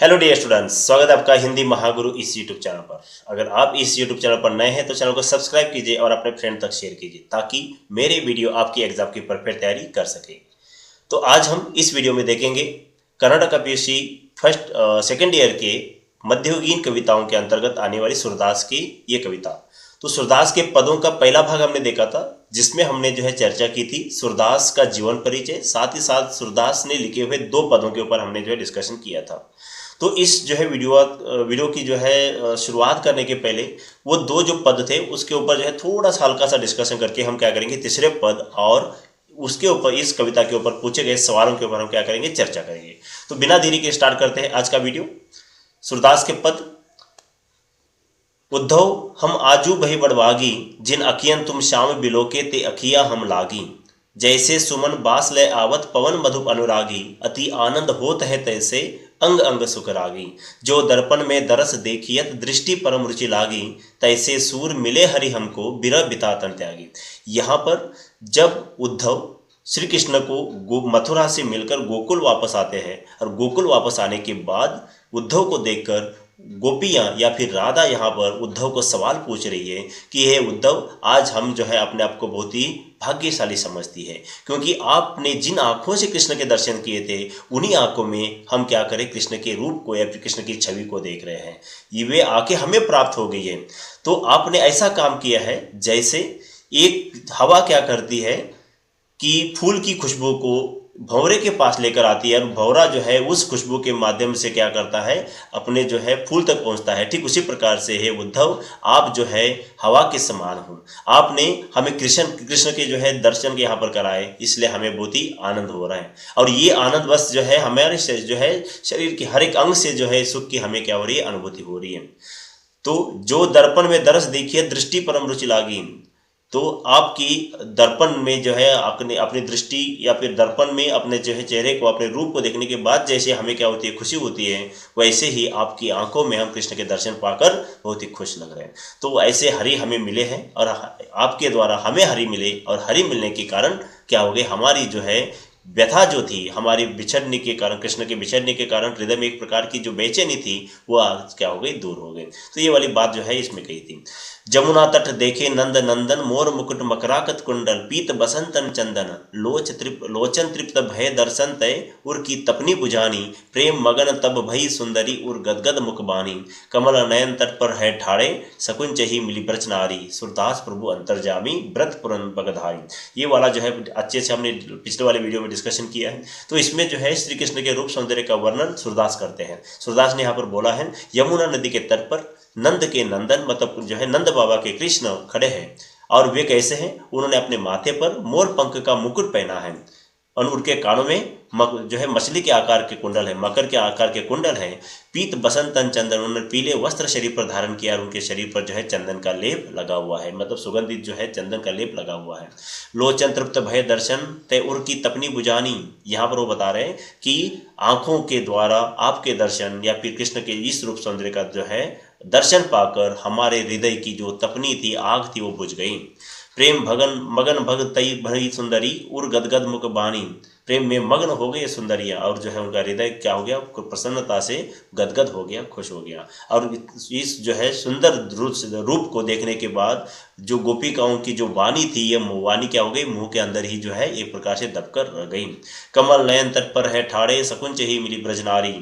Hello dear students, स्वागत है आपका हिंदी महागुरु इस यूट्यूब चैनल पर। अगर आप इस यूट्यूब चैनल पर नए हैं तो चैनल को सब्सक्राइब कीजिए और अपने फ्रेंड तक शेयर कीजिए ताकि मेरे वीडियो आपकी एग्जाम की परफेक्ट तैयारी कर सके। तो आज हम इस वीडियो में देखेंगे कन्नड़ का पीयूसी फर्स्ट सेकेंड ईयर के मध्ययुगीन कविताओं के अंतर्गत आने वाली सूरदास की ये कविता। तो सूरदास के पदों का पहला भाग हमने देखा था जिसमें हमने चर्चा की थी सूरदास का जीवन परिचय, साथ ही साथ सूरदास ने लिखे हुए दो पदों के ऊपर हमने डिस्कशन किया था। तो इस वीडियो की शुरुआत करने के पहले वो दो जो पद थे उसके ऊपर थोड़ा सा हल्का सा डिस्कशन करके हम क्या करेंगे, तीसरे पद और उसके ऊपर इस कविता के ऊपर पूछे गए सवालों के ऊपर हम क्या करेंगे, चर्चा करेंगे। तो बिना देरी के स्टार्ट करते हैं आज का वीडियो। सूरदास के पद। उद्धव हम आजू भई बड़वागी, जिन अखियन तुम श्याम बिलोके ते अखिया हम लागी। जैसे सुमन बास ले आवत पवन मधुप अनुरागी, अति आनंद होत है तैसे अंग अंग सुख रागी। जो दर्पण में दरस देखियत दृष्टि परम रुचि लागी, तैसे सूर मिले हरि हमको बिरह बिता तन त्यागी। यहाँ पर जब उद्धव श्री कृष्ण को मथुरा से मिलकर गोकुल वापस आते हैं और गोकुल वापस आने के बाद उद्धव को देखकर गोपियां या फिर राधा यहाँ पर उद्धव को सवाल पूछ रही है कि हे उद्धव, आज हम अपने आप को बहुत ही भाग्यशाली समझती है क्योंकि आपने जिन आंखों से कृष्ण के दर्शन किए थे उन्हीं आंखों में हम क्या करें, कृष्ण के रूप को या फिर कृष्ण की छवि को देख रहे हैं। ये वे आंखें हमें प्राप्त हो गई है। तो आपने ऐसा काम किया है जैसे एक हवा क्या करती है कि फूल की खुशबू को भंवरे के पास लेकर आती है और भंवरा उस खुशबू के माध्यम से क्या करता है, अपने फूल तक पहुंचता है। ठीक उसी प्रकार से है उद्धव, आप हवा के समान हो। आपने हमें कृष्ण के दर्शन के यहाँ पर कराए, इसलिए हमें बहुत ही आनंद हो रहा है। और ये आनंद बस हमारे शरीर के हर एक अंग से सुख की हमें क्या हो रही है, अनुभूति हो रही है। तो जो दर्पण में दरस देखिए दृष्टि परम रुचि लागी, तो आपकी दर्पण में अपनी दृष्टि या फिर दर्पण में अपने चेहरे को, अपने रूप को देखने के बाद जैसे हमें क्या होती है, खुशी होती है, वैसे ही आपकी आंखों में हम कृष्ण के दर्शन पाकर बहुत ही खुश लग रहे हैं। तो ऐसे हरि हमें मिले हैं और आपके द्वारा हमें हरि मिले और हरि मिलने के कारण क्या हो गए, हमारी व्यथा जो थी, हमारी बिछड़ने के कारण, कृष्ण के बिछड़ने के कारण हृदय में एक प्रकार की जो बेचैनी थी वो आज क्या हो गई, दूर हो गई। तो ये वाली बात इसमें कही थी। जमुना तट देखे नंद नंदन, मोर मुकुट मकराकत कुंडल, पीत बसंतन चंदन, लोचन तृप्त भय दर्शन तय, उर की तपनी बुझानी, प्रेम मगन तब भई सुंदरी, उर गदगद मुख बानी। कमल नयन तट पर है ठाड़े, सकुंच ही मिली ब्रज नारी, सूरदास प्रभु अंतर्जामी, व्रत पुरन बगधारी। ये वाला अच्छे से हमने पिछले वाले वीडियो में डिस्कशन किया है। तो इसमें श्री कृष्ण के रूप सौंदर्य का वर्णन सूरदास करते हैं। सूरदास ने यहाँ पर बोला है, यमुना नदी के तट पर नंद के नंदन मतलब नंद बाबा के कृष्ण खड़े हैं। और वे कैसे हैं, उन्होंने अपने माथे पर मोर पंख का मुकुट पहना है और उनके कानों में मछली के आकार के कुंडल है, मकर के आकार के कुंडल है। पीत बसंतन चंदन, उन्होंने पीले वस्त्र शरीर पर धारण किया और उनके शरीर पर चंदन का लेप लगा हुआ है, मतलब सुगंधित चंदन का लेप लगा हुआ है। लोचन तृप्त भय दर्शन तय उर की तपनी बुझानी, यहाँ पर वो बता रहे हैं कि आंखों के द्वारा आपके दर्शन या फिर कृष्ण के इस रूप सौंदर्य का दर्शन पाकर हमारे हृदय की जो तपनी थी, आग थी, वो बुझ गई। प्रेम भगन मगन भग तई भई सुंदरी, उर गदगद मुख बानी, प्रेम में मग्न हो गए सुंदरियाँ और उनका हृदय क्या हो गया, प्रसन्नता से गदगद हो गया, खुश हो गया। और इस सुंदर रूप को देखने के बाद जो गोपिकाओं की जो वाणी थी, ये वाणी क्या हो गई, मुंह के अंदर ही एक प्रकार से दबकर रह गई। कमल नयन तट पर है ठाड़े, सकुंच ही मिली ब्रजनारी।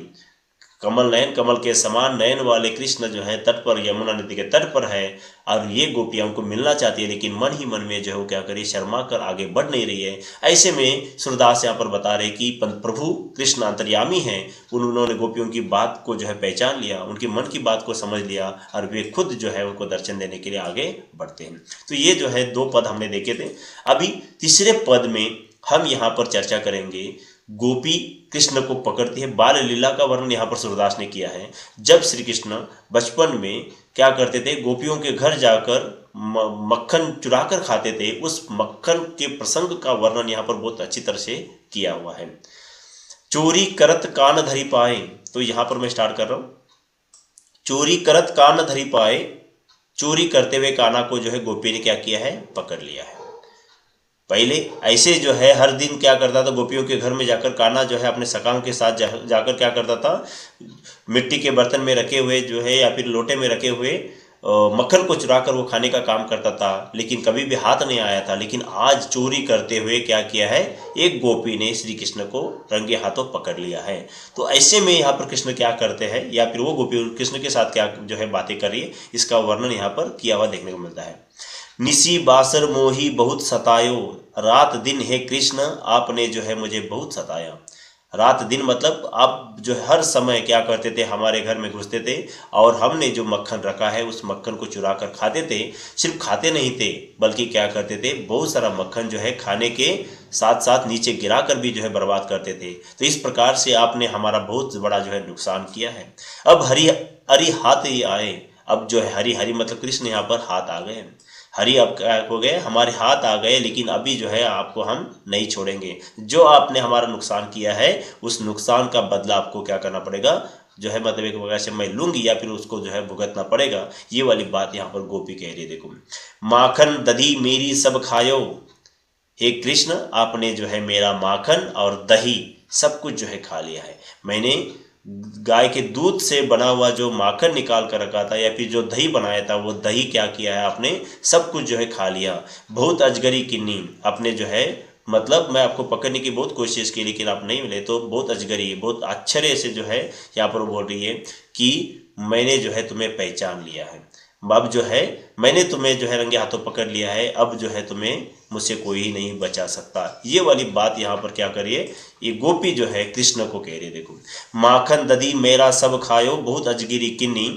कमल नयन, कमल के समान नयन वाले कृष्ण तट पर, यमुना नदी के तट पर है और ये गोपियां उनको मिलना चाहती है, लेकिन मन ही मन में वो क्या करी, शर्मा कर आगे बढ़ नहीं रही है। ऐसे में सूरदास यहाँ पर बता रहे कि प्रभु कृष्ण अंतर्यामी हैं, उन्होंने गोपियों की बात को पहचान लिया, उनके मन की बात को समझ लिया और वे खुद उनको दर्शन देने के लिए आगे बढ़ते हैं। तो ये दो पद हमने देखे थे। अभी तीसरे पद में हम यहाँ पर चर्चा करेंगे, गोपी कृष्ण को पकड़ती है। बाल लीला का वर्णन यहाँ पर सूरदास ने किया है। जब श्री कृष्ण बचपन में क्या करते थे, गोपियों के घर जाकर मक्खन चुराकर खाते थे, उस मक्खन के प्रसंग का वर्णन यहाँ पर बहुत अच्छी तरह से किया हुआ है। चोरी करत कान धरी पाए, तो यहाँ पर मैं स्टार्ट कर रहा हूँ। चोरी करत कान धरी पाए, चोरी करते हुए काना को गोपी ने क्या किया है, पकड़ लिया है। पहले ऐसे जो है हर दिन क्या करता था, गोपियों के घर में जाकर कान्हा जो है अपने सखाओं के साथ जाकर क्या करता था, मिट्टी के बर्तन में रखे हुए जो है या फिर लोटे में रखे हुए मक्खन को चुरा कर वो खाने का काम करता था, लेकिन कभी भी हाथ नहीं आया था। लेकिन आज चोरी करते हुए क्या किया है, एक गोपी ने श्री कृष्ण को रंगे हाथों पकड़ लिया है। तो ऐसे में यहाँ पर कृष्ण क्या करते हैं, या फिर वो गोपी कृष्ण के साथ क्या जो है बातें कर रही है, इसका वर्णन यहाँ पर किया हुआ देखने को मिलता है। निसी बासर मोही बहुत सतायो, रात दिन है कृष्ण आपने जो है मुझे बहुत सताया। रात दिन मतलब आप जो हर समय क्या करते थे, हमारे घर में घुसते थे और हमने जो मक्खन रखा है उस मक्खन को चुरा कर खाते थे। सिर्फ खाते नहीं थे बल्कि क्या करते थे, बहुत सारा मक्खन जो है खाने के साथ साथ नीचे गिरा कर भी जो है बर्बाद करते थे। तो इस प्रकार से आपने हमारा बहुत बड़ा जो है नुकसान किया है। अब हरि हरि हाथ ही आए, अब जो है हरि हरि मतलब कृष्ण यहाँ पर हाथ आ गए, हरि अब क्या हो गए, हमारे हाथ आ गए, लेकिन अभी जो है आपको हम नहीं छोड़ेंगे। जो आपने हमारा नुकसान किया है उस नुकसान का बदला आपको क्या करना पड़ेगा, जो है मतलब एक वजह से मैं लूंगी या फिर उसको जो है भुगतना पड़ेगा। ये वाली बात यहाँ पर गोपी कह रही है। देखो, माखन दधी मेरी सब खायो, हे कृष्ण आपने जो है मेरा माखन और दही सब कुछ जो है खा लिया है। मैंने गाय के दूध से बना हुआ जो माखन निकाल कर रखा था या फिर जो दही बनाया था, वो दही क्या किया है आपने, सब कुछ जो है खा लिया। बहुत अजगरी किन्नी, आपने जो है मतलब मैं आपको पकड़ने की बहुत कोशिश की लेकिन आप नहीं मिले, तो बहुत अजगरी बहुत आश्चर्य से जो है यहाँ पर बोल रही है कि मैंने जो है तुम्हें पहचान लिया है। अब जो है मैंने तुम्हें जो है रंगे हाथों पकड़ लिया है, अब जो है तुम्हें मुझसे कोई ही नहीं बचा सकता। ये वाली बात यहाँ पर क्या करिए, ये गोपी जो है कृष्ण को कह रही है। देखो, माखन दधी मेरा सब खायो बहुत अजगिरी किन्नी,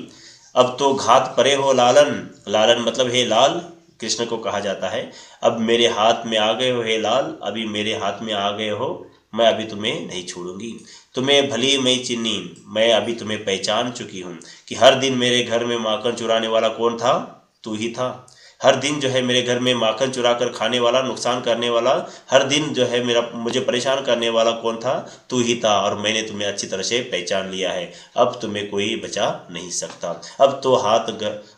अब तो घात परे हो लालन, लालन मतलब हे लाल, कृष्ण को कहा जाता है। अब मेरे हाथ में आ गए हो हे लाल, अभी मेरे हाथ में आ गए हो, मैं अभी तुम्हें नहीं छोड़ूंगी। तुम्हें भली मैं चिन्नी, मैं अभी तुम्हें पहचान चुकी हूँ कि हर दिन मेरे घर में माखन चुराने वाला कौन था, तू ही था। हर दिन जो है मेरे घर में माखन चुरा कर खाने वाला, नुकसान करने वाला, हर दिन जो है मेरा मुझे परेशान करने वाला कौन था, तू ही था। और मैंने तुम्हें अच्छी तरह से पहचान लिया है, अब तुम्हें कोई बचा नहीं सकता। अब तो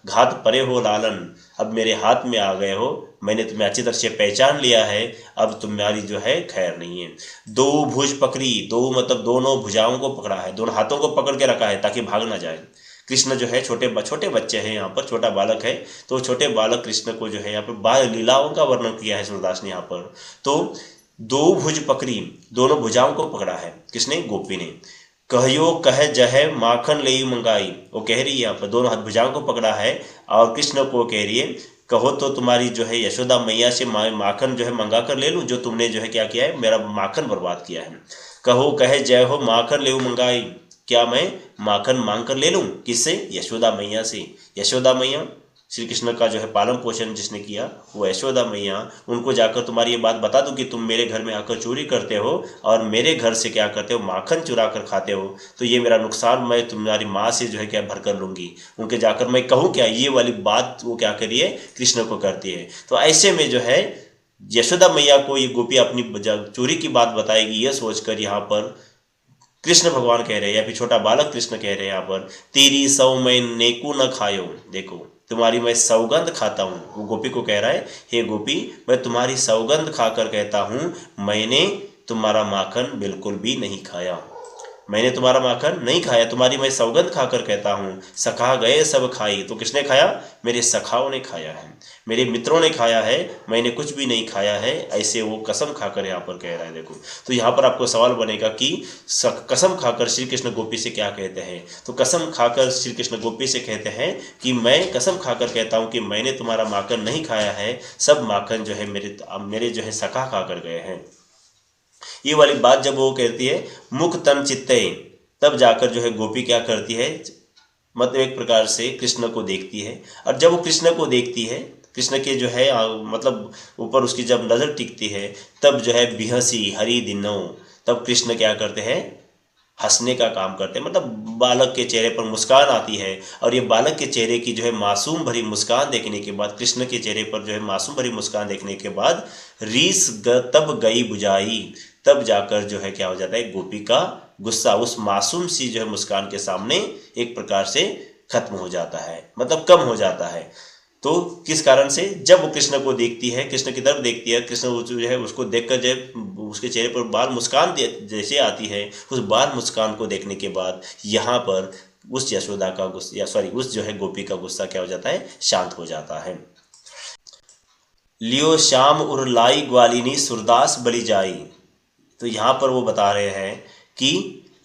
घात परे हो लालन, अब मेरे हाथ में आ गए हो, मैंने तुम्हें अच्छी तरह से पहचान लिया है, अब तुम्हारी जो है खैर नहीं है। दो भुज पकड़ी, दो मतलब दोनों भुजाओं को पकड़ा है, दोनों हाथों को पकड़ के रखा है ताकि भाग ना जाए। कृष्ण जो है छोटे बच्चे हैं, यहाँ पर छोटा बालक है, तो छोटे बालक कृष्ण को जो है यहाँ पर बाल लीलाओं का वर्णन किया है सूरदास ने यहाँ पर। तो दो भुज पकड़ी, दोनों भुजाओं को पकड़ा है किसने, गोपी ने। कहियो कह जह माखन ले मंगाई, वो कह रही है यहाँ पर दोनों हाथ भुजाओं को पकड़ा है और कृष्ण को कह रही है कहो तो तुम्हारी जो है यशोदा मैया से माखन जो है मंगा कर ले लूँ, जो तुमने जो है क्या किया है, मेरा माखन बर्बाद किया है। कहो कहे जय हो माखन ले मंगाई, क्या मैं माखन मांग कर ले लूँ, किससे, यशोदा मैया से। यशोदा मैया श्री कृष्ण का जो है पालन पोषण जिसने किया वो यशोदा मैया, उनको जाकर तुम्हारी ये बात बता दूं कि तुम मेरे घर में आकर चोरी करते हो और मेरे घर से क्या करते हो, माखन चुरा कर खाते हो, तो ये मेरा नुकसान मैं तुम्हारी माँ से जो है क्या भर कर लूँगी। उनके जाकर मैं कहूँ क्या, ये वाली बात वो क्या करिए कृष्ण को करती है। तो ऐसे में जो है यशोदा मैया को ये गोपी अपनी चोरी की बात बताएगी, यह सोचकर यहाँ पर कृष्ण भगवान कह रहे हैं या फिर छोटा बालक कृष्ण कह रहे हैं यहाँ पर, तेरी सौ मैं नेकू न खायो, देखो तुम्हारी मैं सौगंध खाता हूँ। वो गोपी को कह रहा है, हे गोपी मैं तुम्हारी सौगंध खाकर कहता हूँ, मैंने तुम्हारा माखन बिल्कुल भी नहीं खाया, मैंने तुम्हारा माखन नहीं खाया, तुम्हारी मैं सौगंध खाकर कहता हूँ। सखा गए सब खाई, तो किसने खाया, मेरे सखाओं ने खाया है, मेरे मित्रों ने खाया है, मैंने कुछ भी नहीं खाया है, ऐसे वो कसम खाकर यहाँ पर कह रहा है। देखो, तो यहाँ पर आपको सवाल बनेगा कि कसम खाकर श्री कृष्ण गोपी से क्या कहते हैं। तो कसम खाकर श्री कृष्ण गोपी से कहते हैं कि मैं कसम खाकर कहता हूँ कि मैंने तुम्हारा माखन नहीं खाया है, सब माखन जो है मेरे जो है सखा खाकर गए हैं। ये वाली बात जब वो कहती है मुख तन चित्ते, तब जाकर जो है गोपी क्या करती है, मतलब एक प्रकार से कृष्ण को देखती है। और जब वो कृष्ण को देखती है, कृष्ण के जो है मतलब ऊपर उसकी जब नज़र टिकती है, तब जो है बिहसी हरि दिनों, तब कृष्ण क्या करते हैं, हंसने का काम करते हैं। मतलब बालक के चेहरे पर मुस्कान आती है, और ये बालक के चेहरे की जो है मासूम भरी मुस्कान देखने के बाद, कृष्ण के चेहरे पर जो है मासूम भरी मुस्कान देखने के बाद तब गई बुझाई, तब जाकर जो है क्या हो जाता है, गोपी का गुस्सा उस मासूम सी जो है मुस्कान के सामने एक प्रकार से खत्म हो जाता है, मतलब कम हो जाता है। तो किस कारण से, जब वो कृष्ण को देखती है, कृष्ण की तरफ देखती है, कृष्ण जो है उसको देखकर जब उसके चेहरे पर बाल मुस्कान जैसे आती है, उस बाल मुस्कान को देखने के बाद यहाँ पर उस यशोदा का गुस्सा, या सॉरी उस जो है गोपी का गुस्सा क्या हो जाता है, शांत हो जाता है। लियो श्याम उर लाई ग्वालिनी सूरदास बलि जाई। तो यहाँ पर वो बता रहे हैं कि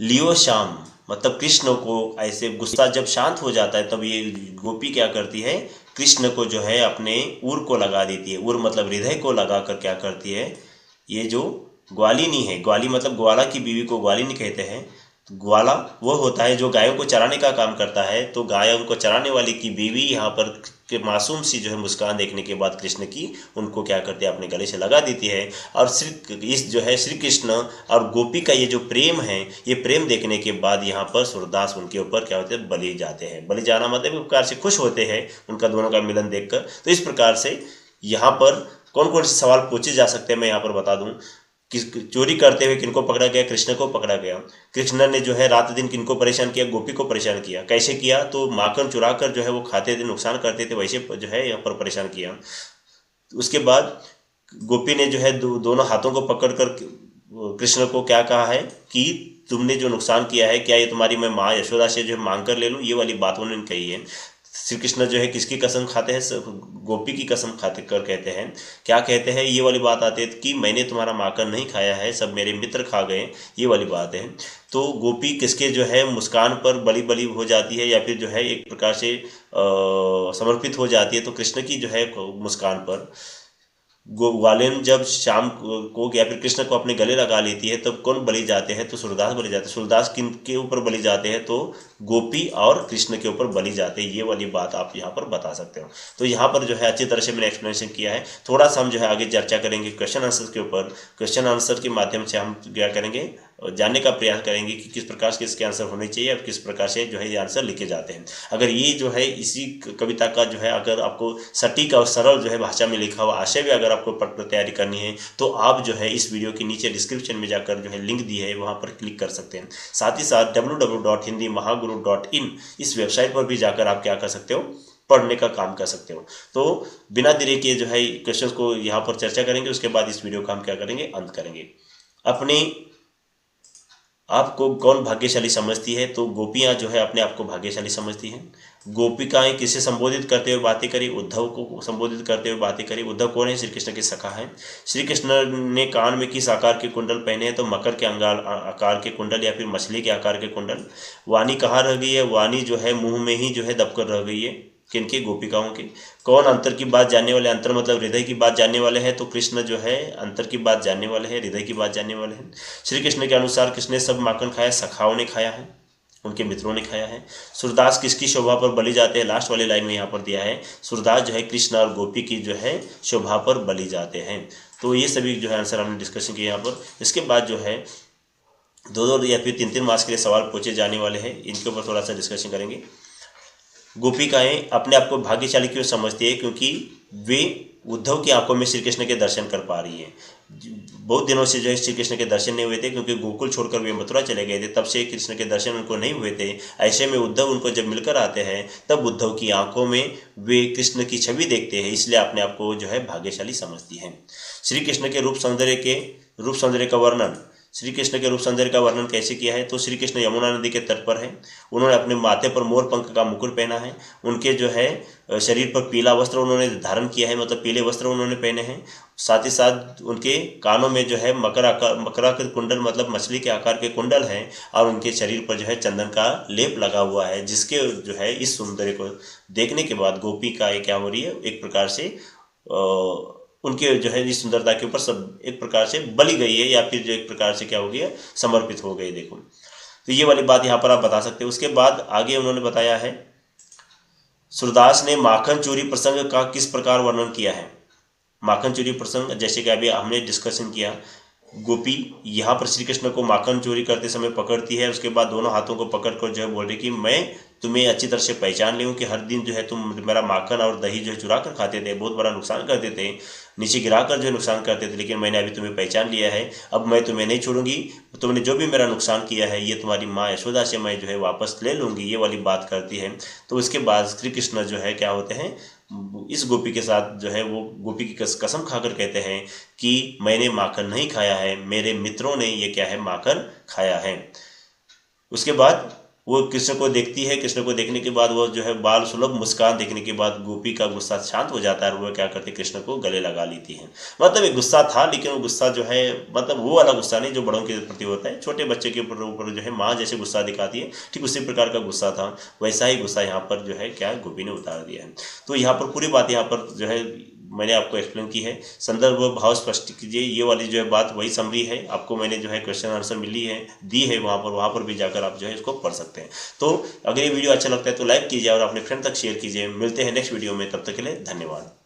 लियो श्याम मतलब कृष्ण को ऐसे गुस्सा जब शांत हो जाता है तब ये गोपी क्या करती है, कृष्ण को जो है अपने उर को लगा देती है। उर मतलब हृदय को लगा कर क्या करती है, ये जो ग्वालिनी है, ग्वाली मतलब ग्वाला की बीवी को ग्वालिनी कहते हैं। ग्वाला वो होता है जो गायों को चराने का काम करता है, तो गायों को चराने वाली की बीवी यहाँ पर के मासूम सी जो है मुस्कान देखने के बाद कृष्ण की, उनको क्या करती है, अपने गले से लगा देती है। और इस जो है श्री कृष्ण और गोपी का ये जो प्रेम है, ये प्रेम देखने के बाद यहाँ पर सूरदास उनके ऊपर क्या होते हैं, बलि जाते हैं। बलि जाना मतलब एक प्रकार से खुश होते हैं उनका दोनों का मिलन देखकर। तो इस प्रकार से यहाँ पर कौन कौन से सवाल पूछे जा सकते हैं मैं यहाँ पर बता दूं। किस चोरी करते हुए किनको पकड़ा गया, कृष्ण को पकड़ा गया। कृष्ण ने जो है रात दिन किनको परेशान किया, गोपी को परेशान किया। कैसे किया, तो माखन चुरा कर जो है वो खाते थे, नुकसान करते थे, वैसे जो है यहाँ पर परेशान किया। उसके बाद गोपी ने जो है दोनों हाथों को पकड़कर कृष्ण को क्या कहा है कि तुमने जो नुकसान किया है, क्या ये तुम्हारी मैं माँ यशोदा से जो है मांग कर ले लूँ, ये वाली बात उन्होंने कही है। श्री कृष्ण जो है किसकी कसम खाते हैं, गोपी की कसम खाते कर कहते हैं, क्या कहते हैं, ये वाली बात आती है कि मैंने तुम्हारा माखन नहीं खाया है, सब मेरे मित्र खा गए, ये वाली बात है। तो गोपी किसके जो है मुस्कान पर बलि हो जाती है, या फिर जो है एक प्रकार से समर्पित हो जाती है, तो कृष्ण की जो है मुस्कान पर। ग्वालिन जब शाम को या फिर कृष्ण को अपने गले लगा लेती है तब कौन बलि जाते हैं, तो सूरदास बलि जाते हैं। सूरदास किन के ऊपर बलि जाते हैं, तो गोपी और कृष्ण के ऊपर बलि जाते हैं। ये वाली बात आप यहाँ पर बता सकते हो। तो यहाँ पर जो है अच्छी तरह से मैंने एक्सप्लेनेशन किया है। थोड़ा सा हम जो है आगे चर्चा करेंगे क्वेश्चन आंसर के ऊपर। क्वेश्चन आंसर के माध्यम से हम क्या करेंगे, जानने का प्रयास करेंगे कि किस प्रकार से इसके आंसर होने चाहिए और किस प्रकार से जो है ये आंसर लिखे जाते हैं। अगर ये जो है इसी कविता का जो है अगर आपको सटीक और सरल जो है भाषा में लिखा हुआ आशय भी अगर आपको तैयारी करनी है, तो आप जो है इस वीडियो के नीचे डिस्क्रिप्शन में जाकर जो है लिंक दी है वहाँ पर क्लिक कर सकते हैं। साथ ही साथ www.hindimahaguru.in इस वेबसाइट पर भी जाकर आप क्या कर सकते हो, पढ़ने का काम कर सकते हो। तो बिना देरी के जो है क्वेश्चंस को यहाँ पर चर्चा करेंगे, उसके बाद इस वीडियो का हम क्या करेंगे, अंत करेंगे। अपने आपको कौन भाग्यशाली समझती है, तो गोपियाँ जो है अपने आप को भाग्यशाली समझती हैं। गोपिकाएं किसे संबोधित करते हुए बातें करी, उद्धव को संबोधित करते हुए बातें करी। उद्धव कौन है, श्री कृष्ण के सखा है। श्री कृष्ण ने कान में किस आकार के कुंडल पहने हैं, तो मकर के आकार के कुंडल या फिर मछली के आकार के कुंडल। वाणी कहाँ रह गई है, वाणी जो है मुंह में ही जो है दबकर रह गई है, किनके, गोपिकाओं के। कौन अंतर की बात जानने वाले, अंतर मतलब हृदय की बात जानने वाले हैं, तो कृष्ण जो है अंतर की बात जानने वाले हैं, हृदय की बात जानने वाले हैं। श्री कृष्ण के अनुसार किसने सब माखन खाया, सखाओं ने खाया है, उनके मित्रों ने खाया है। सूरदास किसकी शोभा पर बलि जाते हैं, लास्ट वाली लाइन में यहाँ पर दिया है, सूरदास जो है कृष्ण और गोपी की जो है शोभा पर बलि जाते हैं। तो ये सभी जो है आंसर हमने डिस्कशन किया यहाँ पर। इसके बाद जो है 2-2 या फिर 3-3 मार्क्स के लिए सवाल पूछे जाने वाले हैं, इनके ऊपर थोड़ा सा डिस्कशन करेंगे। गोपिकाएं अपने आप को भाग्यशाली क्यों समझती है, क्योंकि वे उद्धव की आंखों में श्री कृष्ण के दर्शन कर पा रही है। बहुत दिनों से जो है श्री कृष्ण के दर्शन नहीं हुए थे, क्योंकि गोकुल छोड़कर वे मथुरा चले गए थे, तब से कृष्ण के दर्शन उनको नहीं हुए थे। ऐसे में उद्धव उनको जब मिलकर आते हैं तब उद्धव की आंखों में वे कृष्ण की छवि देखते हैं, इसलिए अपने आप को जो है भाग्यशाली समझती हैं। श्री कृष्ण के रूप सौंदर्य का वर्णन, श्री कृष्ण के रूप सौंदर्य का वर्णन कैसे किया है, तो श्री कृष्ण यमुना नदी के तट पर है, उन्होंने अपने माथे पर मोर पंख का मुकुट पहना है, उनके जो है शरीर पर पीला वस्त्र उन्होंने धारण किया है, मतलब पीले वस्त्र उन्होंने पहने हैं। साथ ही साथ उनके कानों में जो है मकरा के कुंडल मतलब मछली के आकार के कुंडल हैं, और उनके शरीर पर जो है चंदन का लेप लगा हुआ है, जिसके जो है इस सौंदर्य को देखने के बाद गोपी का ये क्या हो रही है, एक प्रकार से उनके जो है इस सुंदरता के ऊपर सब एक प्रकार से बलि गई है, या फिर जो एक प्रकार से क्या हो गया, समर्पित हो गई। देखो, तो ये वाली बात यहाँ पर आप बता सकते हो। उसके बाद आगे उन्होंने बताया है, सूरदास ने माखन चोरी प्रसंग का किस प्रकार वर्णन किया है। माखन चोरी प्रसंग जैसे कि अभी हमने डिस्कशन किया, गोपी यहाँ पर श्री कृष्ण को माखन चोरी करते समय पकड़ती है, उसके बाद दोनों हाथों को पकड़कर जो है बोल रही कि मैं तुम्हें अच्छी तरह से पहचान ली हूँ कि हर दिन जो है तुम मेरा माखन और दही जो है चुरा कर खाते थे, बहुत बड़ा नुकसान करते थे, नीचे गिरा कर जो है नुकसान करते थे, लेकिन मैंने अभी तुम्हें पहचान लिया है, अब मैं तुम्हें नहीं छोड़ूंगी, तुमने जो भी मेरा नुकसान किया है ये तुम्हारी माँ यशोदा से मैं जो है वापस ले लूँगी, ये वाली बात करती है। तो उसके बाद श्री कृष्ण जो है क्या होते हैं, इस गोपी के साथ जो है वो गोपी की कसम खाकर कहते हैं कि मैंने माखन नहीं खाया है, मेरे मित्रों ने ये क्या है माखन खाया है। उसके बाद वो कृष्ण को देखती है। कृष्ण को देखने के बाद वो जो है बाल सुलभ मुस्कान देखने के बाद गोपी का गुस्सा शांत हो जाता है और वो क्या करती है कृष्ण को गले लगा लेती है। मतलब एक गुस्सा था, लेकिन वो गुस्सा जो है मतलब वो वाला गुस्सा नहीं जो बड़ों के प्रति होता है, छोटे बच्चे के ऊपर जो है माँ जैसे गुस्सा दिखाती है, ठीक उसी प्रकार का गुस्सा था। वैसा ही गुस्सा यहाँ पर जो है क्या गोपी ने उतार दिया है। तो यहाँ पर पूरी बात यहाँ पर जो है मैंने आपको एक्सप्लेन की है। संदर्भ भाव स्पष्ट कीजिए, ये वाली जो है बात वही समरी है, आपको मैंने जो है क्वेश्चन आंसर मिली है दी है वहाँ पर भी जाकर आप जो है इसको पढ़ सकते हैं। तो अगर ये वीडियो अच्छा लगता है तो लाइक कीजिए और अपने फ्रेंड तक शेयर कीजिए। मिलते हैं नेक्स्ट वीडियो में, तब तक के लिए धन्यवाद।